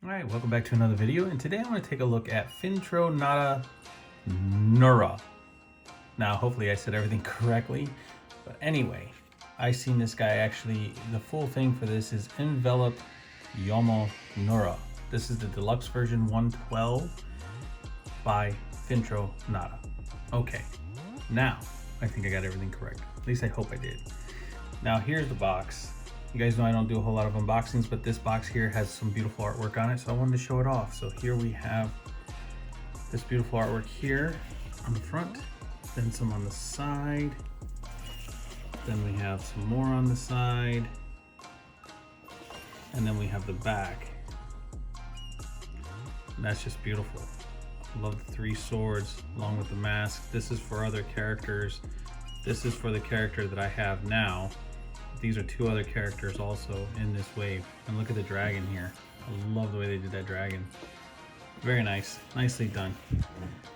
All right, welcome back to another video, and today I want to take a look at Notaa Nura. Now, hopefully I said everything correctly, but anyway, I seen this guy actually, the full thing for this is Enveloped Yaomo Nura. This is the deluxe version 112 by Notaa. Okay, now I think I got everything correct. At least I hope I did. Now here's the box. You guys know I don't do a whole lot of unboxings, but this box here has some beautiful artwork on it, so I wanted to show it off. So here we have this beautiful artwork here on the front, then some on the side, then we have some more on the side, and then we have the back. And that's just beautiful. I love the three swords along with the mask. This is for other characters. This is for the character that I have now. These are two other characters also in this wave. And look at the dragon here. I love the way they did that dragon. Very nice. Nicely done.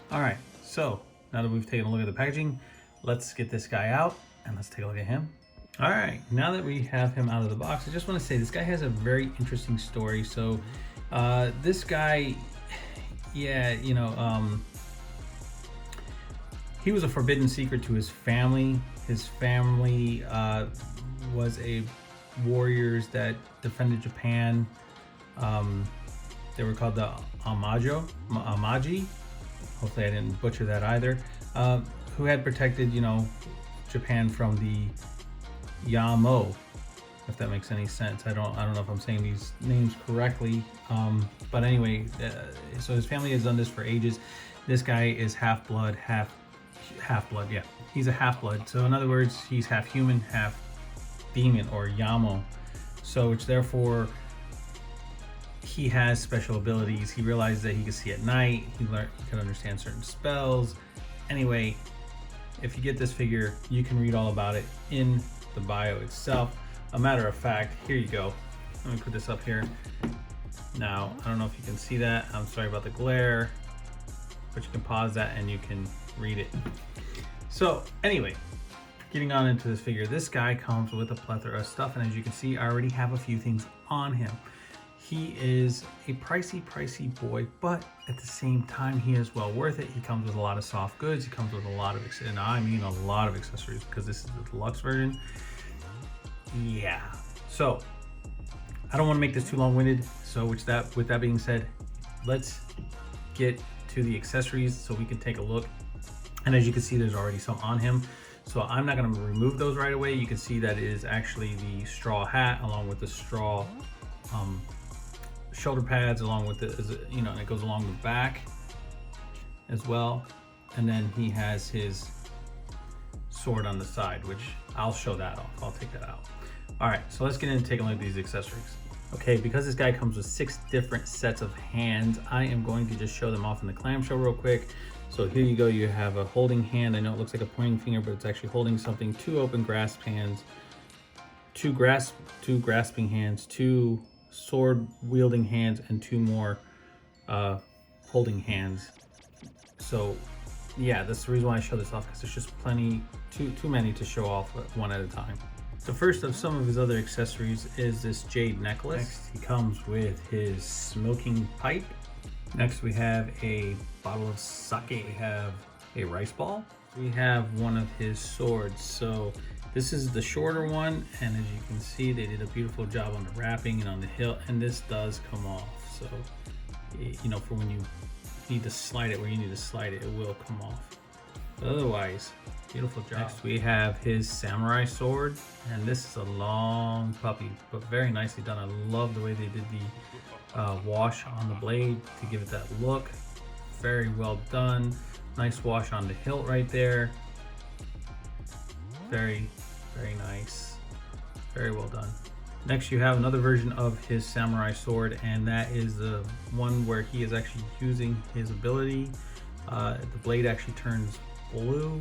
All right, so now that we've taken a look at the packaging, let's get this guy out and let's take a look at him. All right, now that we have him out of the box, I just want to say this guy has a very interesting story. So this guy, yeah, you know, he was a forbidden secret to his family. His family was a warriors that defended Japan. They were called the Amaji. Hopefully I didn't butcher that either. Who had protected, you know, Japan from the Yaomo, if that makes any sense. I don't know if I'm saying these names correctly. But anyway, so his family has done this for ages. This guy is half-blood, half-blood, yeah. He's a half-blood. So in other words, he's half human, half demon, or Yaomo. So which therefore he has special abilities. He realized that he could see at night. He could understand certain spells. Anyway, if you get this figure, you can read all about it in the bio itself. A matter of fact, here you go. Let me put this up here. Now, I don't know if you can see that. I'm sorry about the glare, but you can pause that and you can read it. So anyway, getting on into this figure, this guy comes with a plethora of stuff, and as you can see, I already have a few things on him. He is a pricey boy, but at the same time, he is well worth it. He comes with a lot of soft goods. He comes with a lot of, and I mean a lot of accessories, because this is the deluxe version. Yeah, so I don't want to make this too long-winded. So with that being said, let's get to the accessories so we can take a look. And as you can see, there's already some on him. So I'm not going to remove those right away. You can see that it is actually the straw hat along with the straw shoulder pads, along with the, you know, and it goes along the back as well. And then he has his sword on the side, which I'll show that off. I'll take that out. All right, so let's get in and take a look at these accessories. Okay, because this guy comes with 6 different sets of hands, I am going to just show them off in the clamshell real quick. So here you go, you have a holding hand. I know it looks like a pointing finger, but it's actually holding something. 2 open grasp hands, 2 grasping hands, 2 sword wielding hands, and 2 more holding hands. So yeah, that's the reason why I show this off, because there's just plenty, too many to show off one at a time. The first of some of his other accessories is this jade necklace. Next, he comes with his smoking pipe. Next, we have a bottle of sake. We have a rice ball. We have one of his swords. So this is the shorter one, and as you can see, they did a beautiful job on the wrapping and on the hilt, and this does come off. So, you know, for when you need to slide it where you need to slide it, it will come off. But otherwise, beautiful job. Next, we have his samurai sword, and this is a long puppy, but very nicely done. I love the way they did the wash on the blade to give it that look. Very well done. Nice wash on the hilt right there. Very nice. Very well done. Next, you have another version of his samurai sword, and that is the one where he is actually using his ability. The blade actually turns blue.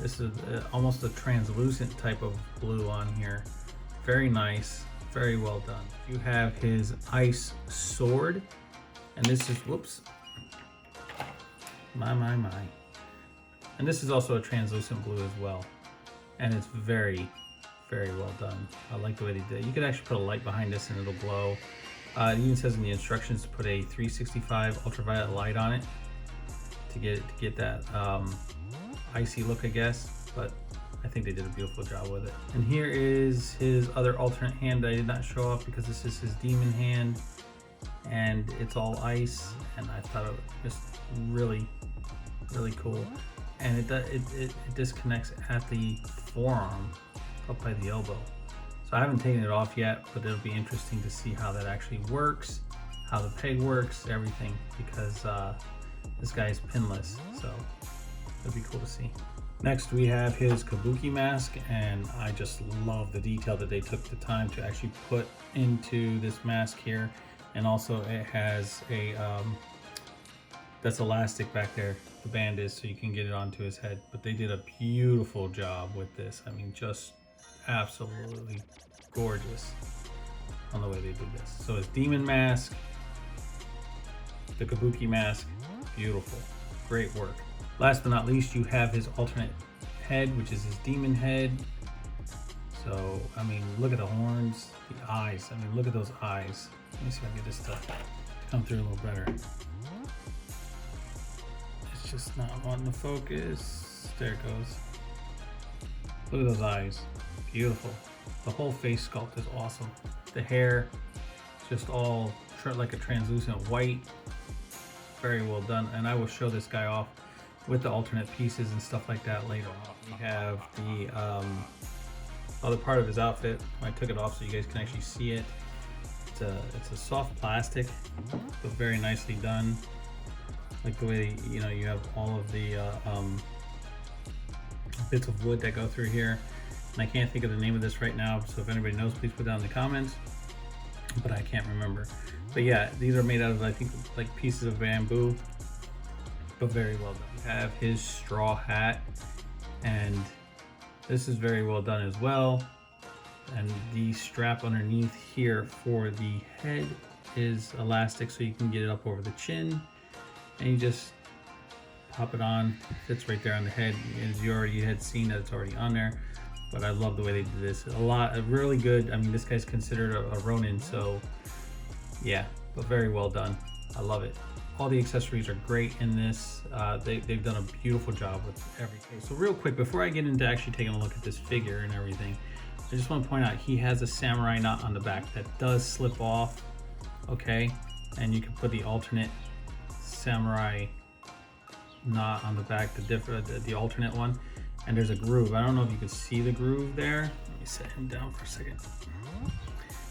This is almost a translucent type of blue on here. Very nice, very well done. You have his ice sword, and this is, whoops, my. And this is also a translucent blue as well. And it's very well done. I like the way they did it. You could actually put a light behind this and it'll glow. It even says in the instructions to put a 365 ultraviolet light on it to get that icy look, I guess. But I think they did a beautiful job with it. And here is his other alternate hand that I did not show off because this is his demon hand, and it's all ice. And I thought it was just really cool. And it disconnects at the forearm up by the elbow. So I haven't taken it off yet, but it'll be interesting to see how that actually works, how the peg works, everything, because this guy is pinless, so it'll be cool to see. Next we have his kabuki mask, and I just love the detail that they took the time to actually put into this mask here. And also it has a that's elastic back there, the band is, so you can get it onto his head. But they did a beautiful job with this. I mean, just absolutely gorgeous on the way they did this. So his demon mask, the kabuki mask, beautiful, great work. Last but not least, you have his alternate head, which is his demon head. So I mean, look at the horns, the eyes. I mean, look at those eyes. Let me see if I can get this stuff to come through a little better. It's just not wanting to focus. There it goes. Look at those eyes, beautiful. The whole face sculpt is awesome. The hair, just all like a translucent white. Very well done. And I will show this guy off with the alternate pieces and stuff like that later on. We have the other part of his outfit. I took it off so you guys can actually see it. It's a soft plastic, but very nicely done. Like the way, you know, you have all of the bits of wood that go through here. And I can't think of the name of this right now, so if anybody knows, please put down in the comments. But I can't remember. But yeah, these are made out of, I think, like pieces of bamboo, but very well done. We have his straw hat, and this is very well done as well. And the strap underneath here for the head is elastic, so you can get it up over the chin, and you just pop it on. It fits right there on the head. As you already had seen that it's already on there, but I love the way they did this. Really good. I mean, this guy's considered a Ronin, so yeah, but very well done. I love it. All the accessories are great in this. They've done a beautiful job with everything. So real quick, before I get into actually taking a look at this figure and everything, I just want to point out he has a samurai knot on the back that does slip off, okay? And you can put the alternate samurai knot on the back, the alternate one, and there's a groove. I don't know if you can see the groove there. Let me set him down for a second.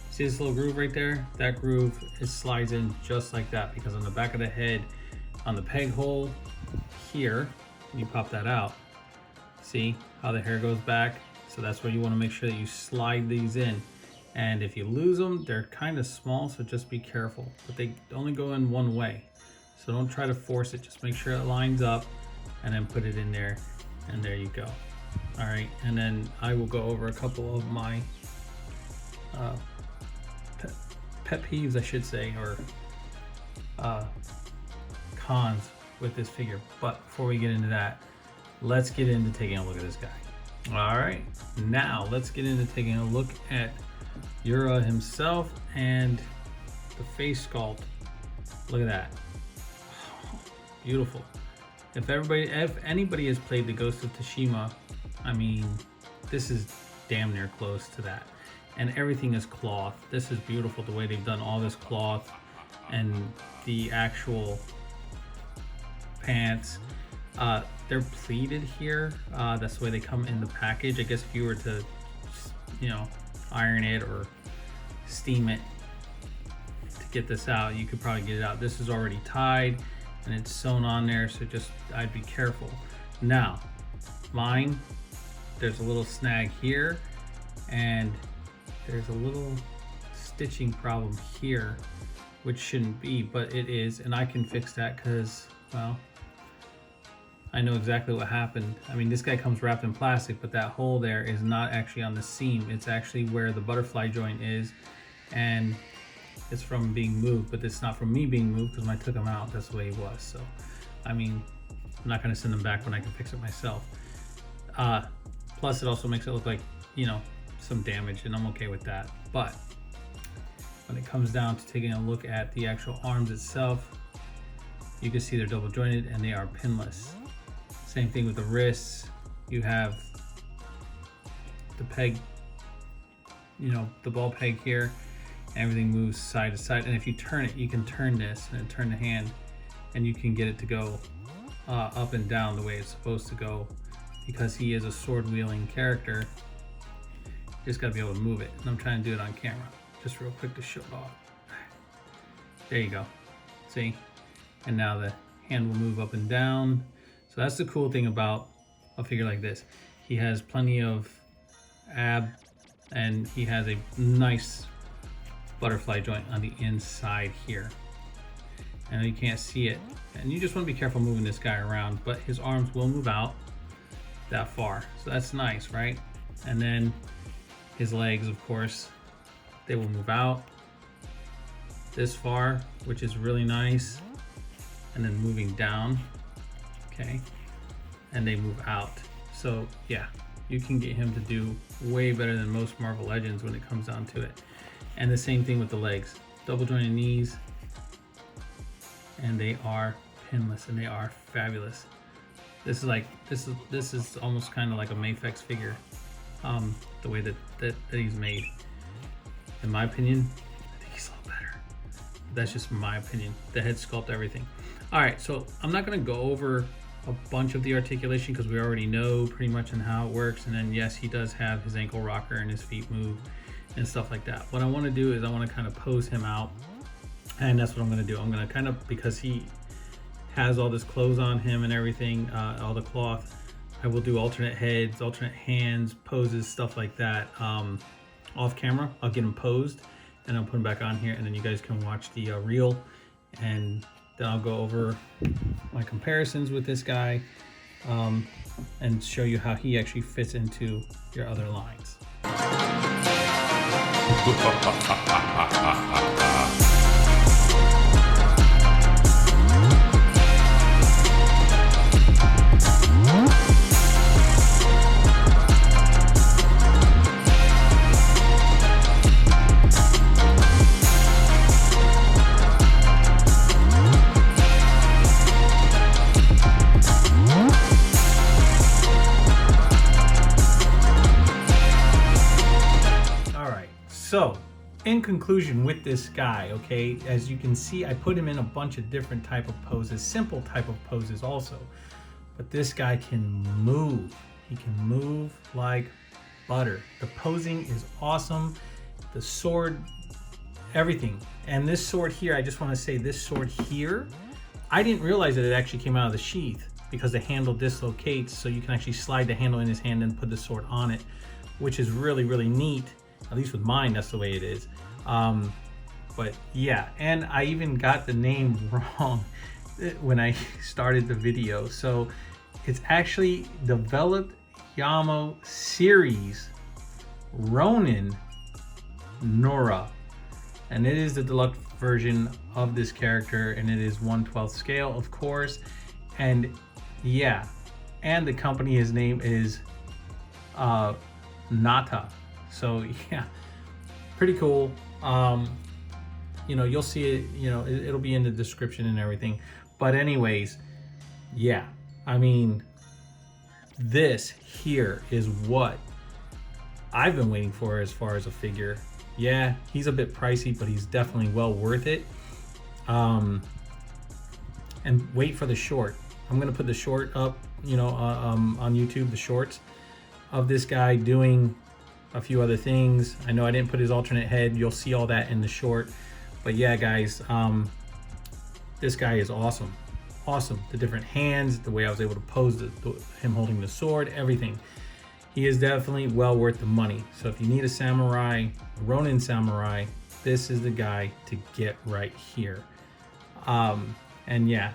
See this little groove right there? That groove, it slides in just like that, because on the back of the head, on the peg hole here, you pop that out. See how the hair goes back? So that's where you want to make sure that you slide these in. And if you lose them, they're kind of small, so just be careful. But they only go in one way. So don't try to force it, just make sure it lines up and then put it in there, and there you go. All right, and then I will go over a couple of my pet peeves, I should say, or cons with this figure. But before we get into that, let's get into taking a look at this guy. All right, now let's get into taking a look at Nura himself and the face sculpt. Look at that. Beautiful. If anybody has played the Ghost of Tsushima, I mean, this is damn near close to that. And everything is cloth. This is beautiful, the way they've done all this cloth, and the actual pants. They're pleated here. That's the way they come in the package. I guess if you were to, you know, iron it or steam it to get this out, you could probably get it out. This is already tied and it's sewn on there, so just I'd be careful. Now, mine, there's a little snag here, and there's a little stitching problem here, which shouldn't be, but it is, and I can fix that because, well, I know exactly what happened. I mean, this guy comes wrapped in plastic, but that hole there is not actually on the seam. It's actually where the butterfly joint is, and it's from being moved, but it's not from me being moved, because when I took him out, that's the way he was. So, I mean, I'm not gonna send him back when I can fix it myself. Plus, it also makes it look like, you know, some damage, and I'm okay with that. But when it comes down to taking a look at the actual arms itself, you can see they're double jointed and they are pinless. Same thing with the wrists. You have the peg, you know, the ball peg here. Everything moves side to side, and if you turn it, you can turn this and then turn the hand, and you can get it to go up and down the way it's supposed to go, because he is a sword wielding character. You just got to be able to move it, and I'm trying to do it on camera just real quick to show it off. There you go, see? And now the hand will move up and down. So that's the cool thing about a figure like this. He has plenty of ab, and he has a nice butterfly joint on the inside here. And you can't see it. And you just want to be careful moving this guy around, but his arms will move out that far. So that's nice, right? And then his legs, of course, they will move out this far, which is really nice. And then moving down, okay? And they move out. So yeah, you can get him to do way better than most Marvel Legends when it comes down to it. And the same thing with the legs, double jointed knees, and they are pinless and they are fabulous. This is almost kind of like a Mafex figure, the way that he's made. In my opinion, I think he's a little better. That's just my opinion. The head sculpt, everything. All right, so I'm not going to go over a bunch of the articulation because we already know pretty much on how it works. And then yes, he does have his ankle rocker and his feet move and stuff like that. What I want to do is I want to kind of pose him out, and that's what I'm going to do. I'm going to kind of, because he has all this clothes on him and everything, all the cloth, I will do alternate heads, alternate hands, poses, stuff like that. Off camera, I'll get him posed and I'll put him back on here, and then you guys can watch the reel, and then I'll go over my comparisons with this guy and show you how he actually fits into your other lines. So, in conclusion with this guy, okay, as you can see, I put him in a bunch of different type of poses, simple type of poses also. But this guy can move. He can move like butter. The posing is awesome. The sword, everything. And this sword here, I just want to say this sword here, I didn't realize that it actually came out of the sheath because the handle dislocates, so you can actually slide the handle in his hand and put the sword on it, which is really, really neat. At least with mine, that's the way it is. But yeah, and I even got the name wrong when I started the video. So it's actually developed Yaomo series Ronin Nura. And it is the deluxe version of this character, and it is 1/12 scale, of course. And yeah, and the company, his name is Notaa. So yeah, pretty cool. You know, you'll see it, you know, it'll be in the description and everything. But anyways, yeah, I mean, this here is what I've been waiting for as far as a figure. Yeah, he's a bit pricey, but he's definitely well worth it. And wait for the short. I'm gonna put the short up, you know, on YouTube, the shorts of this guy doing a few other things. I know I didn't put his alternate head. You'll see all that in the short. But yeah, guys, this guy is awesome. Awesome. The different hands, the way I was able to pose him holding the sword, everything. He is definitely well worth the money. So if you need a samurai, a Ronin samurai, this is the guy to get right here. And yeah,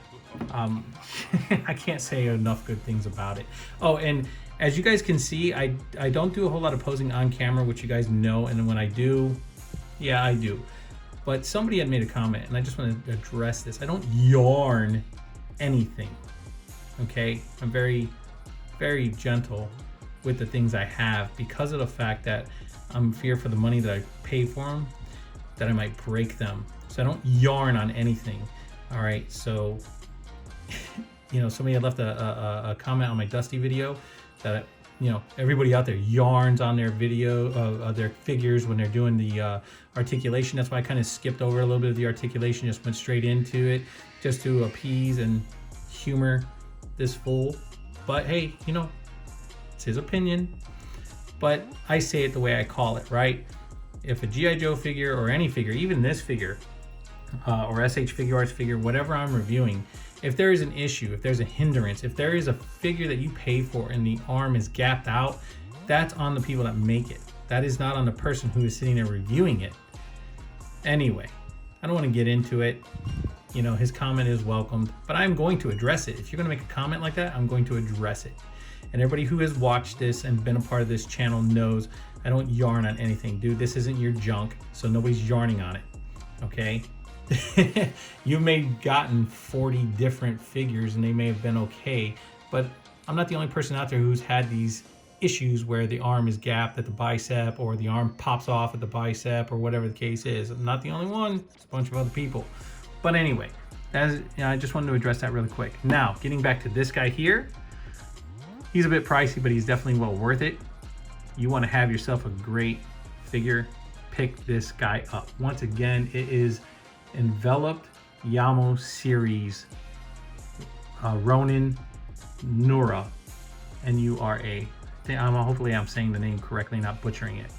I can't say enough good things about it. Oh, and as you guys can see, I don't do a whole lot of posing on camera, which you guys know, and when I do, yeah, I do. But somebody had made a comment, and I just want to address this. I don't yarn anything, okay? I'm very, very gentle with the things I have because of the fact that I'm fear for the money that I pay for them. that I might break them. So I don't yarn on anything. All right, so you know, somebody had left a comment on my Dusty video that, you know, everybody out there yarns on their video of their figures when they're doing the articulation. That's why I kind of skipped over a little bit of the articulation, just went straight into it, just to appease and humor this fool. But hey, you know, it's his opinion, but I say it the way I call it, right? If a G.I. Joe figure or any figure, even this figure, or SH Figure Arts figure, whatever I'm reviewing, if there is an issue, if there's a hindrance, if there is a figure that you pay for and the arm is gapped out, that's on the people that make it. That is not on the person who is sitting there reviewing it. Anyway, I don't want to get into it. You know, his comment is welcomed, but I'm going to address it. If you're going to make a comment like that, I'm going to address it. And everybody who has watched this and been a part of this channel knows I don't yarn on anything. Dude, this isn't your junk, so nobody's yarning on it, okay? You may have gotten 40 different figures and they may have been okay, but I'm not the only person out there who's had these issues where the arm is gapped at the bicep or the arm pops off at the bicep or whatever the case is. I'm not the only one, it's a bunch of other people. But anyway, you know, I just wanted to address that really quick. Now, getting back to this guy here, he's a bit pricey, but he's definitely well worth it. You want to have yourself a great figure, pick this guy up. Once again, it is Enveloped Yaomo series, Ronin Nura, N-U-R-A. Hopefully I'm saying the name correctly, not butchering it.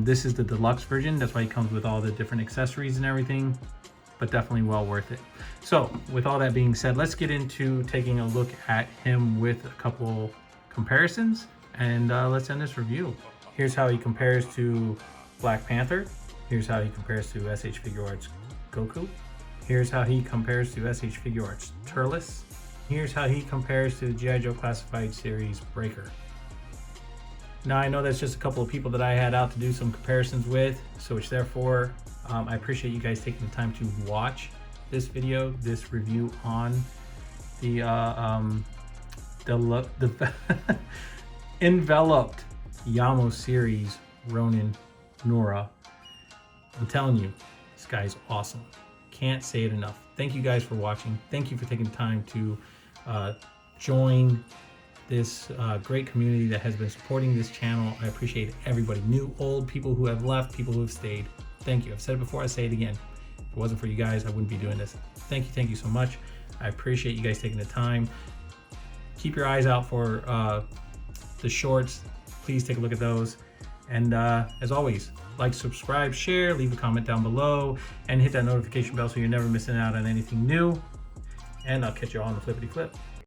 This is the deluxe version. That's why it comes with all the different accessories and everything, but definitely well worth it. So with all that being said, let's get into taking a look at him with a couple comparisons, and let's end this review. Here's how he compares to Black Panther. Here's how he compares to SH Figure Arts Goku. Here's how he compares to SH Figure Arts Turles. Here's how he compares to the G.I. Joe Classified Series Breaker. Now I know that's just a couple of people that I had out to do some comparisons with, so which therefore I appreciate you guys taking the time to watch this video, this review on the Enveloped Yaomo series Ronin Nura. I'm telling you, this guy's awesome. Can't say it enough. Thank you guys for watching. Thank you for taking the time to join this great community that has been supporting this channel. I appreciate everybody, new, old, people who have left, people who have stayed. Thank you. I've said it before, I say it again. If it wasn't for you guys, I wouldn't be doing this. Thank you so much. I appreciate you guys taking the time. Keep your eyes out for the shorts. Please take a look at those. And as always, like, subscribe, share, leave a comment down below, and hit that notification bell so you're never missing out on anything new. And I'll catch you all on the flippity flip.